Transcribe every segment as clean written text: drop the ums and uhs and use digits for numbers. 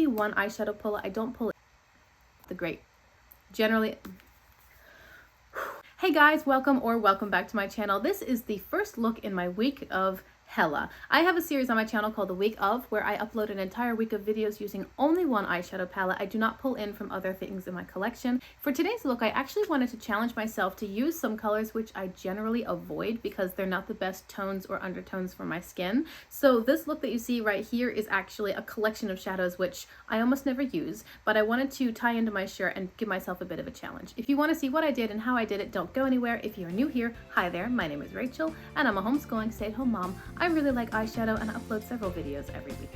only one eyeshadow puller. I don't pull the great. Generally... Hey guys, welcome back to my channel. This is the first look in my week of Hela. I have a series on my channel called The Week Of, where I upload an entire week of videos using only one eyeshadow palette. I do not pull in from other things in my collection. For today's look, I actually wanted to challenge myself to use some colors which I generally avoid because they're not the best tones or undertones for my skin. So this look that you see right here is actually a collection of shadows which I almost never use, but I wanted to tie into my shirt and give myself a bit of a challenge. If you want to see what I did and how I did it, don't go anywhere. If you're new here, hi there, my name is Rachel, and I'm a homeschooling stay-at-home mom. I really like eyeshadow and I upload several videos every week.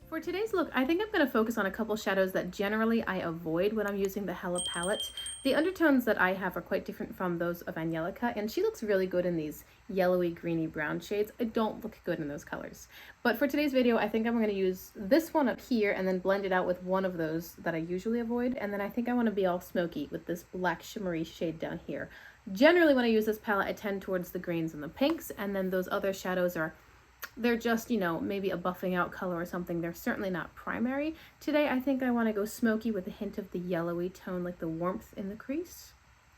For today's look, I think I'm going to focus on a couple shadows that generally I avoid when I'm using the Hela palette. The undertones that I have are quite different from those of Angelica, and she looks really good in these yellowy, greeny, brown shades. I don't look good in those colors. But for today's video, I think I'm going to use this one up here and then blend it out with one of those that I usually avoid. And then I think I want to be all smoky with this black shimmery shade down here. Generally, when I use this palette, I tend towards the greens and the pinks, and then those other shadows they're just, you know, maybe a buffing out color or something. They're certainly not primary. Today, I think I want to go smoky with a hint of the yellowy tone, like the warmth in the crease.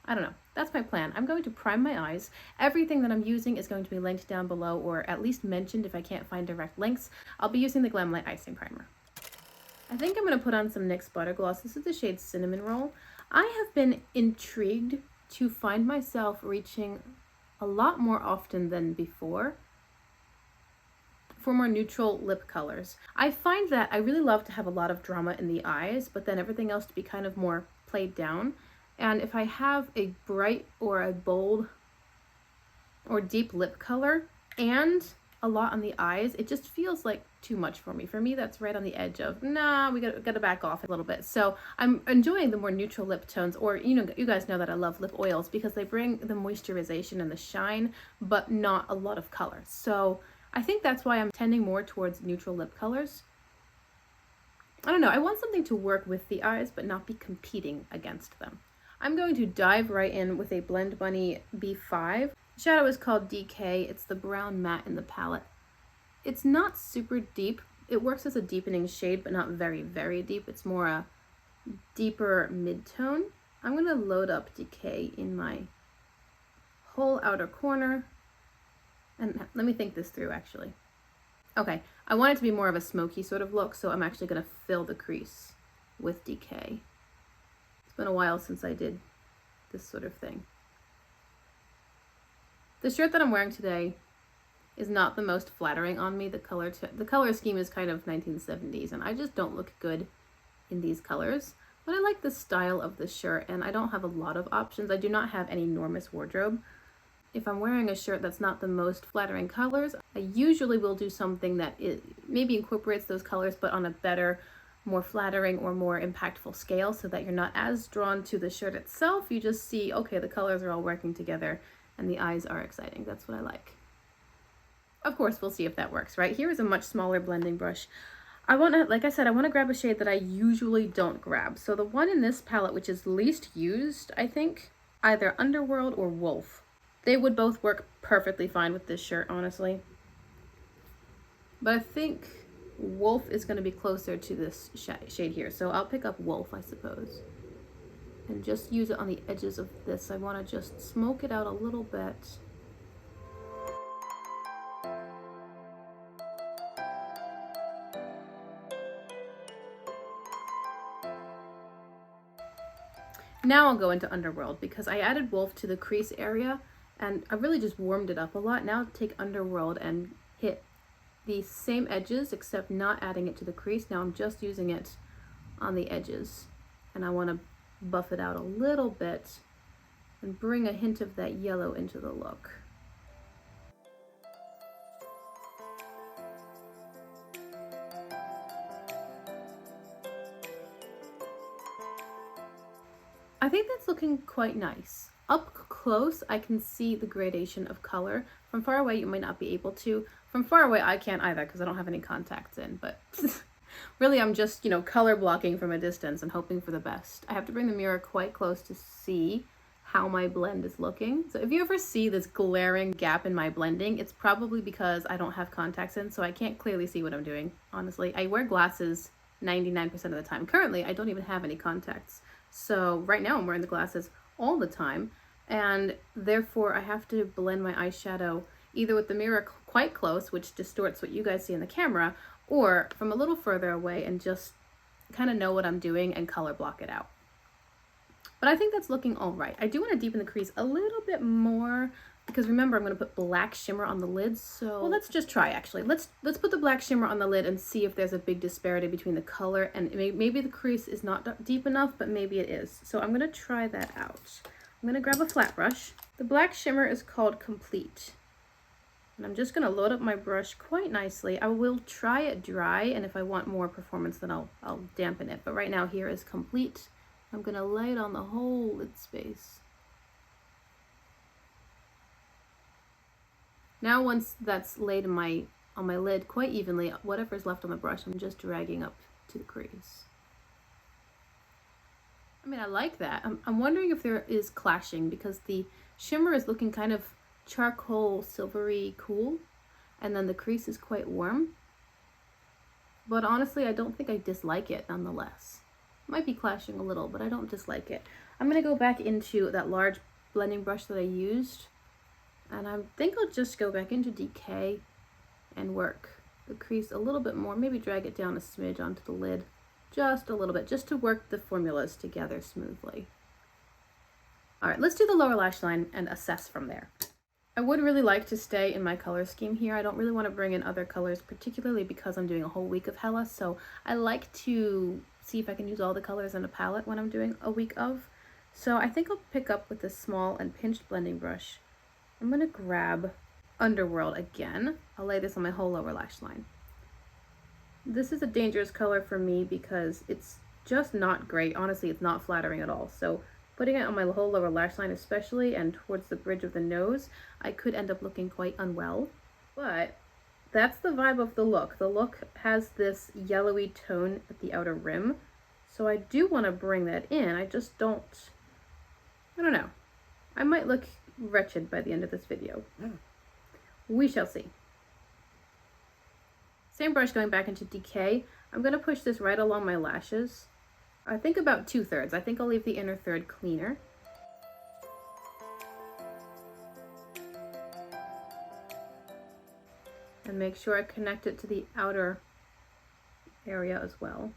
I don't know. That's my plan. I'm going to prime my eyes. Everything that I'm using is going to be linked down below, or at least mentioned if I can't find direct links. I'll be using the Glamlight Icing Primer. I think I'm going to put on some NYX Butter Gloss. This is the shade Cinnamon Roll. I have been intrigued to find myself reaching a lot more often than before for more neutral lip colors. I find that I really love to have a lot of drama in the eyes, but then everything else to be kind of more played down. And if I have a bright or a bold or deep lip color and a lot on the eyes, it just feels like too much for me. For me, that's right on the edge of, nah, we gotta back off a little bit. So I'm enjoying the more neutral lip tones, or, you know, you guys know that I love lip oils because they bring the moisturization and the shine, but not a lot of color. So I think that's why I'm tending more towards neutral lip colors. I don't know, I want something to work with the eyes, but not be competing against them. I'm going to dive right in with a Blend Bunny B5. The shadow is called DK. It's the brown matte in the palette. It's not super deep. It works as a deepening shade, but not very, very deep. It's more a deeper mid-tone. I'm going to load up DK in my whole outer corner. And let me think this through, actually. Okay, I want it to be more of a smoky sort of look, so I'm actually going to fill the crease with DK. It's been a while since I did this sort of thing. The shirt that I'm wearing today is not the most flattering on me. The color scheme is kind of 1970s, and I just don't look good in these colors. But I like the style of the shirt, and I don't have a lot of options. I do not have an enormous wardrobe. If I'm wearing a shirt that's not the most flattering colors, I usually will do something that maybe incorporates those colors, but on a better, more flattering or more impactful scale, so that you're not as drawn to the shirt itself. You just see, okay, the colors are all working together and the eyes are exciting. That's what I like. Of course, we'll see if that works, right? Here is a much smaller blending brush. Like I said, I want to grab a shade that I usually don't grab. So the one in this palette, which is least used, I think, either Underworld or Wolf. They would both work perfectly fine with this shirt, honestly. But I think Wolf is going to be closer to this shade here. So I'll pick up Wolf, I suppose, and just use it on the edges of this. I want to just smoke it out a little bit. Now I'll go into Underworld because I added Wolf to the crease area and I really just warmed it up a lot. Now I'll take Underworld and hit the same edges except not adding it to the crease. Now I'm just using it on the edges, and I want to buff it out a little bit and bring a hint of that yellow into the look. I think that's looking quite nice. Up close, I can see the gradation of color. From far away, you might not be able to. From far away, I can't either because I don't have any contacts in, but really I'm just, you know, color blocking from a distance and hoping for the best. I have to bring the mirror quite close to see how my blend is looking. So if you ever see this glaring gap in my blending, it's probably because I don't have contacts in, so I can't clearly see what I'm doing. Honestly, I wear glasses 99% of the time. Currently, I don't even have any contacts. So right now I'm wearing the glasses all the time, and therefore I have to blend my eyeshadow either with the mirror quite close, which distorts what you guys see in the camera, or from a little further away and just kind of know what I'm doing and color block it out. But I think that's looking all right. I do want to deepen the crease a little bit more because remember I'm going to put black shimmer on the lid. So well, let's just try actually. Let's put the black shimmer on the lid and see if there's a big disparity between the color, and maybe the crease is not deep enough, but maybe it is. So I'm going to try that out. I'm going to grab a flat brush. The black shimmer is called Complete. And I'm just going to load up my brush quite nicely. I will try it dry, and if I want more performance then I'll dampen it. But right now here is Complete. I'm going to lay it on the whole lid space. Now once that's laid on my lid quite evenly, whatever's left on the brush, I'm just dragging up to the crease. I mean, I like that. I'm wondering if there is clashing because the shimmer is looking kind of charcoal silvery cool, and then the crease is quite warm. But honestly, I don't think I dislike it nonetheless. Might be clashing a little, but I don't dislike it. I'm going to go back into that large blending brush that I used, and I think I'll just go back into DK and work the crease a little bit more, maybe drag it down a smidge onto the lid, just a little bit, just to work the formulas together smoothly. All right, let's do the lower lash line and assess from there. I would really like to stay in my color scheme here. I don't really want to bring in other colors, particularly because I'm doing a whole week of Hela, so I like to see if I can use all the colors in a palette when I'm doing a week of. So I think I'll pick up with this small and pinched blending brush. I'm going to grab Underworld again. I'll lay this on my whole lower lash line. This is a dangerous color for me because it's just not great. Honestly, it's not flattering at all. So putting it on my whole lower lash line especially and towards the bridge of the nose, I could end up looking quite unwell. But that's the vibe of the look. The look has this yellowy tone at the outer rim. So I do want to bring that in. I just don't, I don't know. I might look wretched by the end of this video. We shall see. Same brush going back into DK. I'm going to push this right along my lashes. I think about 2/3. I think I'll leave the inner third cleaner. And make sure I connect it to the outer area as well.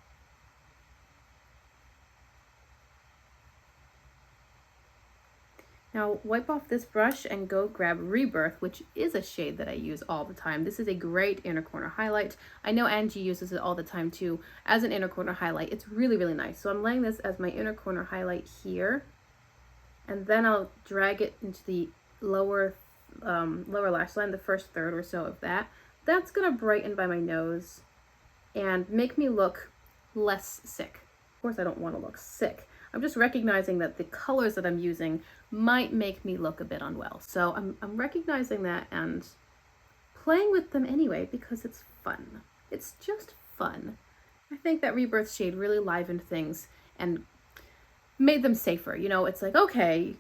Now wipe off this brush and go grab Rebirth, which is a shade that I use all the time. This is a great inner corner highlight. I know Angie uses it all the time too as an inner corner highlight. It's really, really nice. So I'm laying this as my inner corner highlight here, and then I'll drag it into the lower lash line, the first third or so of that. That's gonna brighten by my nose and make me look less sick. Of course, I don't want to look sick. I'm just recognizing that the colors that I'm using might make me look a bit unwell. So I'm recognizing that and playing with them anyway because it's fun. It's just fun. I think that Rebirth shade really livened things and made them safer. You know, it's like, okay,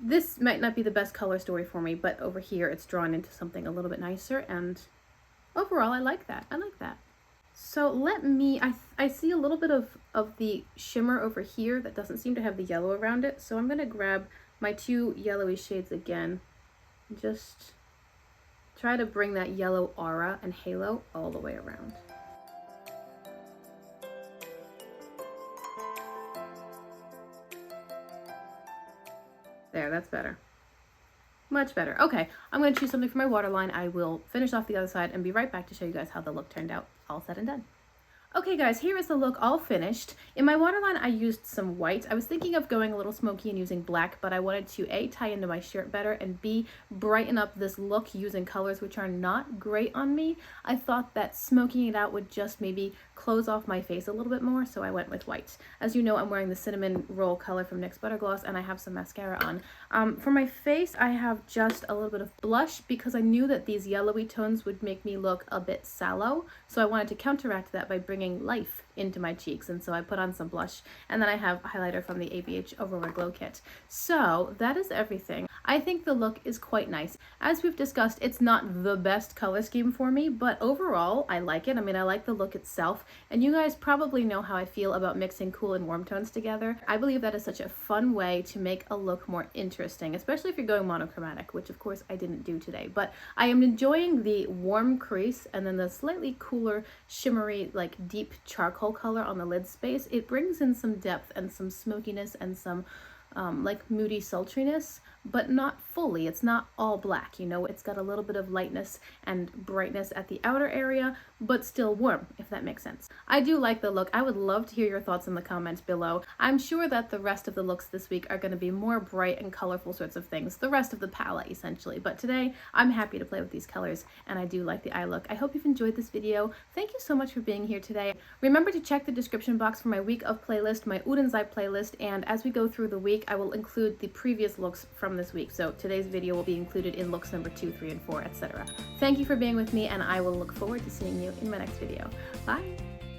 this might not be the best color story for me, but over here it's drawn into something a little bit nicer, and overall I like that. I like that. So let me, I see a little bit of the shimmer over here that doesn't seem to have the yellow around it. So I'm going to grab my two yellowy shades again and just try to bring that yellow aura and halo all the way around. There, that's better. Much better. Okay, I'm going to choose something for my waterline. I will finish off the other side and be right back to show you guys how the look turned out, all said and done. Okay guys, here is the look all finished. In my waterline, I used some white. I was thinking of going a little smoky and using black, but I wanted to A, tie into my shirt better, and B, brighten up this look using colors which are not great on me. I thought that smoking it out would just maybe close off my face a little bit more, so I went with white. As you know, I'm wearing the cinnamon roll color from NYX Butter Gloss, and I have some mascara on. For my face, I have just a little bit of blush because I knew that these yellowy tones would make me look a bit sallow, so I wanted to counteract that by bringing bringing life into my cheeks, and so I put on some blush, and then I have highlighter from the ABH Aurora Glow Kit. So that is everything. I think the look is quite nice. As we've discussed, it's not the best color scheme for me, but overall I like it. I mean, I like the look itself, and you guys probably know how I feel about mixing cool and warm tones together. I believe that is such a fun way to make a look more interesting, especially if you're going monochromatic, which of course I didn't do today. But I am enjoying the warm crease and then the slightly cooler, shimmery, like deep charcoal color on the lid space. It brings in some depth and some smokiness and some like moody sultriness, but not fully. It's not all black, you know, it's got a little bit of lightness and brightness at the outer area, but still warm, if that makes sense. I do like the look. I would love to hear your thoughts in the comments below. I'm sure that the rest of the looks this week are going to be more bright and colorful sorts of things, the rest of the palette essentially, but today I'm happy to play with these colors, and I do like the eye look. I hope you've enjoyed this video. Thank you so much for being here today. Remember to check the description box for my week of playlist, my Oden playlist, and as we go through the week, I will include the previous looks from this week. So today's video will be included in looks number 2, 3, and 4, etc. Thank you for being with me, and I will look forward to seeing you in my next video. Bye!